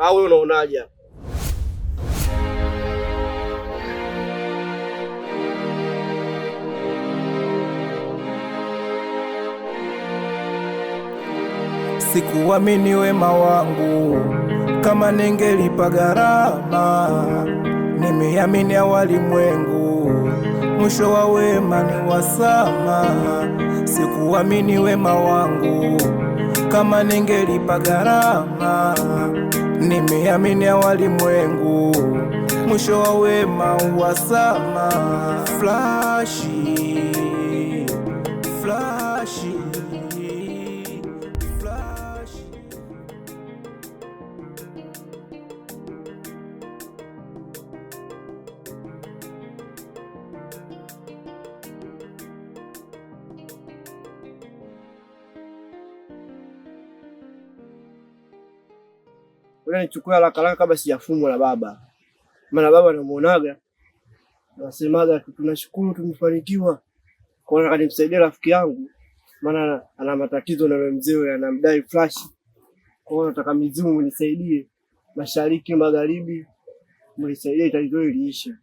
au wewe unaonaje? Sikuamini wema wangu kama ningelipa gharama. Nimeamini ya walimwengu, mwisho wa wema ni wasama. Sikuamini wema wangu kama ningelipa gharama. Nimeamini ya walimwengu, mwisho wa wema wasama. Flashi, flashi. Wewe nichukua haraka kabla sijafumwa na baba. Maana baba anamuonaga. Anasemaga tunashukuru tumefanikiwa. Kwa nini nimsaidie rafiki yangu? Maana ana matatizo na yule mzee anamdai flash. Kwa hiyo nataka mizimu mnisaidie. Mashariki magharibi mnisaidie tatizo hili liishe.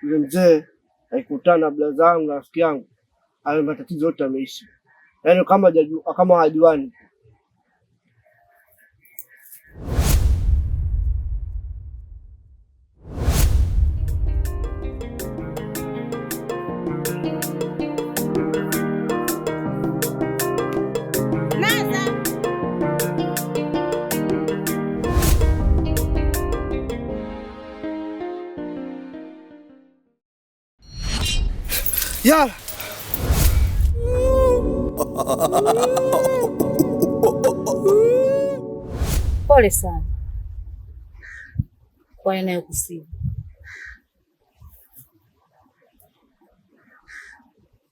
Yule mzee alikutana na blaza zangu rafiki yangu. Hayo matatizo yote yameisha. Yaani kama hajuani. Ya. Pole sana kwa yanayokusibu.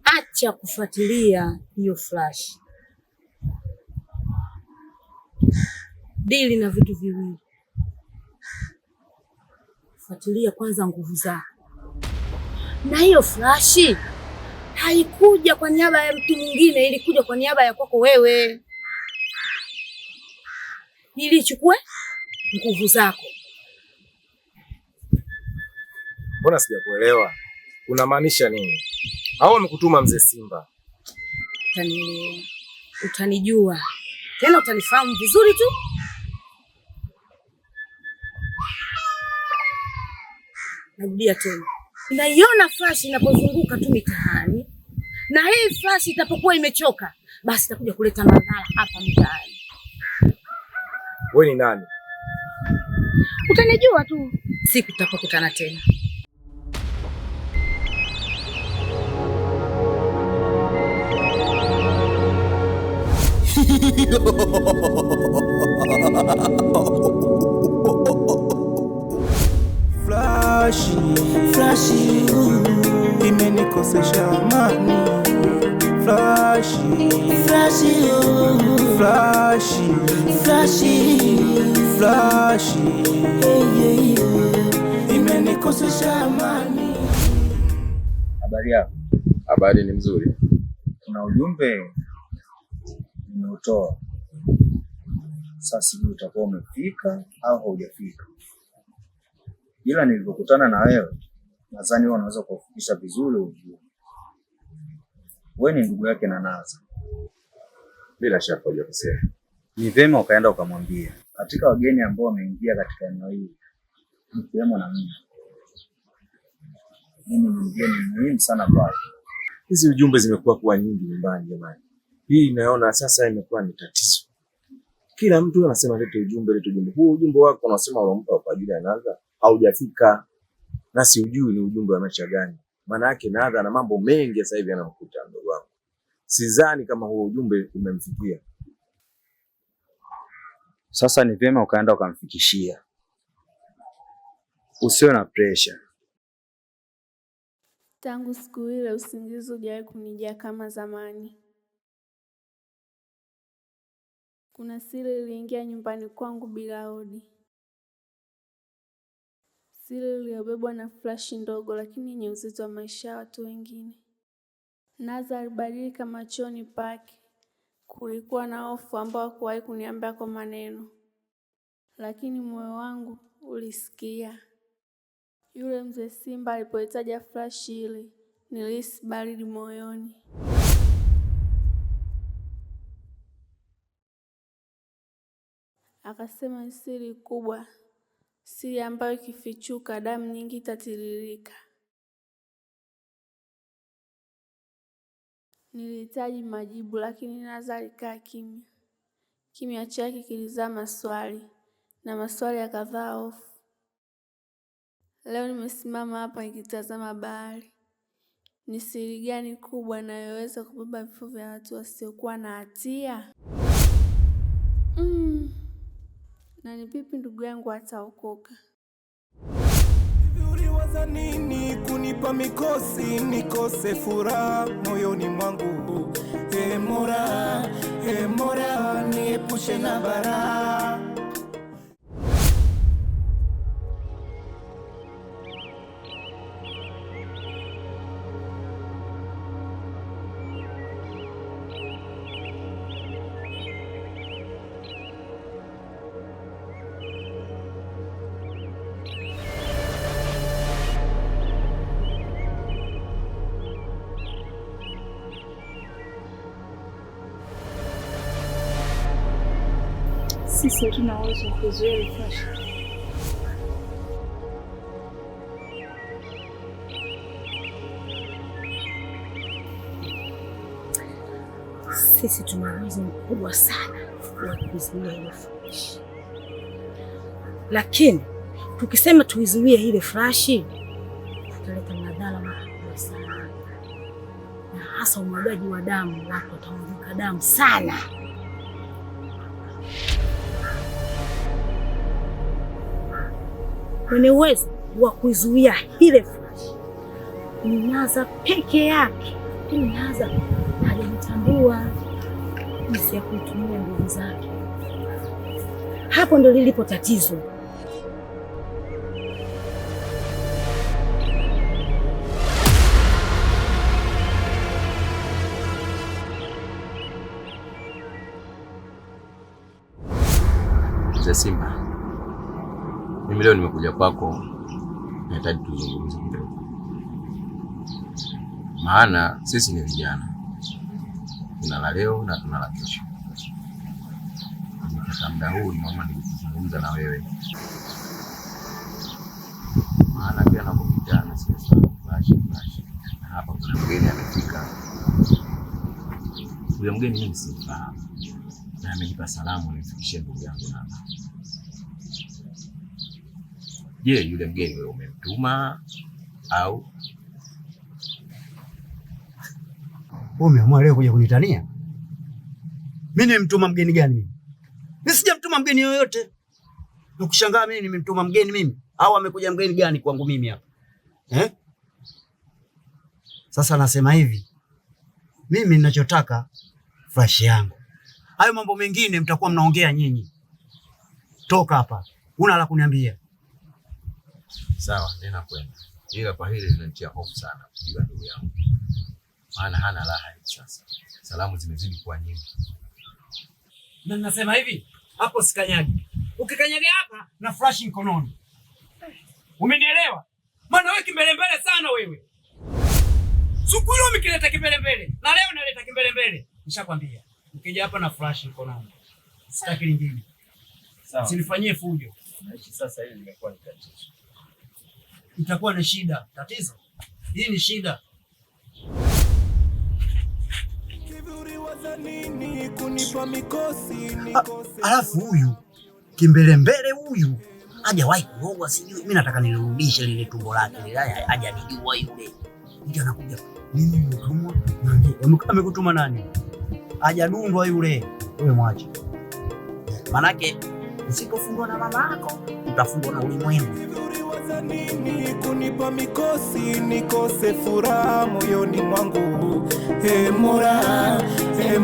Acha kufuatilia hiyo flash. Dili na vitu viwili. Fuatilia kwanza nguvu zako. Na hiyo flashi haikuja kwa niaba ya mtu mwingine, ilikuja kwa niaba ya kwako wewe. Ili chukue nguvu zako. Mbona sijakuelewa? Unamaanisha nini? Au amekutuma mzee Simba? Utanielewa. Utanijua. Tena utanifahamu vizuri tu. Narudia tena. Unaiona flash inapozunguka tu mitaani. Na hii flash itapokuwa imechoka, basi itakuja kuleta madhara hapa mitaani. Wewe ni nani? Utanijua tu siku tutapokutana tena. Flashi, flashi, imenikosesha amani. Flashi, flashi, flashi, flashi, flashi, imenikosesha amani. Habari yako? Habari ni mzuri. Kuna ujumbe nimeutoa. Sasa sijui utakuwa umefika au haujafika. Ila nilipokutana na wewe, nadhani wewe unaweza kufikisha vizuri ujumbe. Wewe ni ndugu yake na Naza. Bila shaka hujakosea. Ni vema ukaenda ukamwambia. Katika wageni ambao wameingia katika eneo hili, nikiwemo na mimi. Mimi ni mgeni muhimu sana kwake. Hizi ujumbe zimekuwa kuwa nyingi nyumbani jamani. Hii inaona sasa imekuwa ni tatizo. Kila mtu anasema lete ujumbe, lete ujumbe. Huu ujumbe wako unasema unampa kwa ajili ya Naza, haujafika. Na si ujui ni ujumbe wa maisha gani. Maana yake Naza na mambo mengi sasa hivi yanamkuta ndugu wangu. Sidhani kama huo ujumbe umemfikia. Sasa ni vyema ukaenda ukamfikishia. Usiwe na pressure. Tangu siku ile usingizi hujawahi kunijia kama zamani. Kuna siri iliingia nyumbani kwangu bila hodi. Siri iliyobebwa na flashi ndogo lakini yenye uzito wa maisha ya watu wengine. Naza alibadilika machoni pake. Kulikuwa na hofu ambayo hakuwahi kuniambia kwa maneno. lakini moyo wangu ulisikia. Yule mzee Simba alipoitaja flashi ile, nilihisi baridi moyoni. Akasema ni siri kubwa, siri ambayo ikifichuka damu nyingi itatiririka. Nilihitaji majibu, lakini Naza alikaa kimya. Kimya chake kilizaa maswali, na maswali yakavaa hofu. Leo nimesimama hapa nikitazama bahari. Ni siri gani kubwa inayoweza kubeba vifo vya watu wasiokuwa na hatia? Na ni vipi ndugu yangu ataokoka? Uliwaza nini kunipa mikosi nikose furaha moyoni mwangu? Mola, niepushe na balaa. Sisi hatuna uwezo wa kuzuia ile flash. Sisi tuna uwezo mkubwa sana wa kuzuia ile flash, lakini tukisema tuizuie ile flash tutaleta madhara makubwa sana, na hasa umwagaji wa damu. Watu watamwagika damu sana. Mwenye uwezo wa kuzuia ile flash ni Naza peke yake. Naza hajatambua jinsi ya kutumia nguvu zake. Hapo ndo lilipo tatizo. Mzee Simba, mimi leo nimekuja kwako, nahitaji tuzungumze kidogo. Maana sisi ni vijana, tunala leo na tunala kesho. Kwa muda huu naomba nizungumze na wewe. Maana pia nakuita na sisi flash. Na hapa kuna mgeni amefika. Yule mgeni mimi simfahamu, na amenipa salamu nimfikishie ndugu yangu Naza. Je, yule mgeni wewe umemtuma au umeamua leo kuja kunitania? Mimi nimemtuma mgeni gani mimi? Mimi sijamtuma mgeni yoyote. Nakushangaa mimi nimemtuma mgeni mimi? Au amekuja mgeni gani kwangu mimi hapa? Sasa nasema hivi. Mimi ninachotaka flash yangu. Hayo mambo mengine mtakuwa mnaongea nyinyi. Toka hapa. Una la kuniambia? Sawa, nenda kwenda. Ila kwa hili linanitia hofu sana kwa ndugu yangu. Maana hana raha hivi sasa. Salamu zimezidi kuwa nyingi. Na nasema hivi, hapo sikanyagi. Ukikanyaga hapa na flash mkononi. Umenielewa? Maana wewe kimbelembele sana wewe. Siku ile umekileta kimbelembele na leo naleta kimbelembele. Nishakwambia, ukija hapa na flash mkononi. Sitaki lingine. Sawa. Usinifanyie fujo. Naishi sasa hili limekuwa ni tatizo. Itakuwa ni shida. Tatizo? Hii ni shida. Alafu huyu kimbelembele huyu hajawahi kuoga, sijui. Mimi nataka nilirudishe lile tumbo lake lile, hajanijua yule. Ndio anakuja mimi nimetumwa na amekutuma nani? Hajadundwa yule. Wewe mwache. Manake usipofungwa na mama yako utafungwa na ulimwengu. Nini kunipa mikosi nikose furaha moyoni mwangu?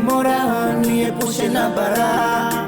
Mola, niepushe na balaa.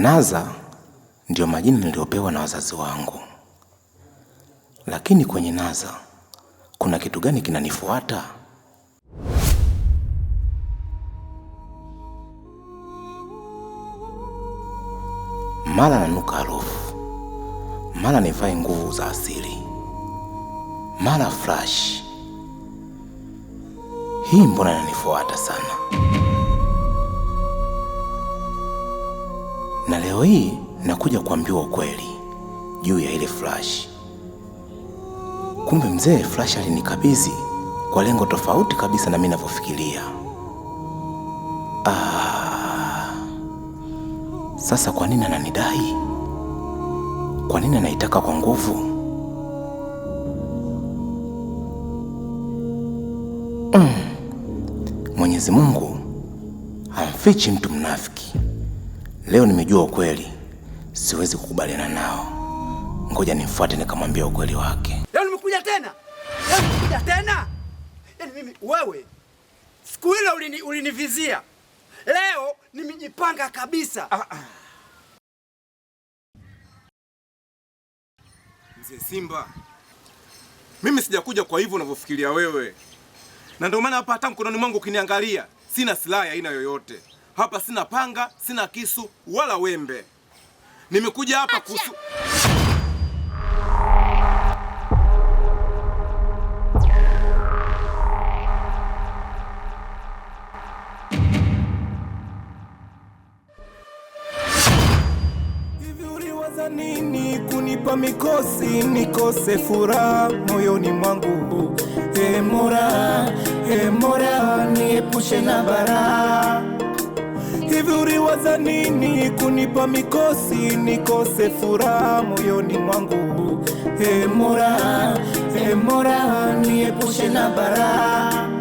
Naza ndio majina niliopewa na wazazi wangu. Lakini kwenye Naza kuna kitu gani kinanifuata? Mara nanuka harufu, mara nivae nguvu za asili, mara flash. Hii mbona inanifuata sana? Na leo hii nakuja kuambiwa ukweli juu ya ile flash. Kumbe mzee flash alinikabidhi kwa lengo tofauti kabisa na mimi ninavyofikiria. Sasa kwa nini ananidai? Kwa nini anaitaka kwa nguvu? Mwenyezi Mungu hamfichi mtu mnafiki. Leo nimejua ukweli, siwezi kukubaliana nao. Ngoja nimfuate nikamwambia ukweli wake. Leo nimekuja tena. Yaani mimi wewe siku ile ulinivizia. Leo nimejipanga kabisa. Mzee Simba, mimi sijakuja kwa hivyo unavyofikiria wewe. Na ndio maana hapa hata mkononi mwangu ukiniangalia sina silaha aina yoyote. Hapa sina panga, sina kisu wala wembe. Nimekuja hapa kuhusu hivi. Uliwaza nini kunipa mikosi nikose furaha moyoni mwangu? Mola, niepushe na balaa. Hivi uliwaza nini kunipa mikosi nikose furaha moyoni mwangu? Mola, niepushe na balaa.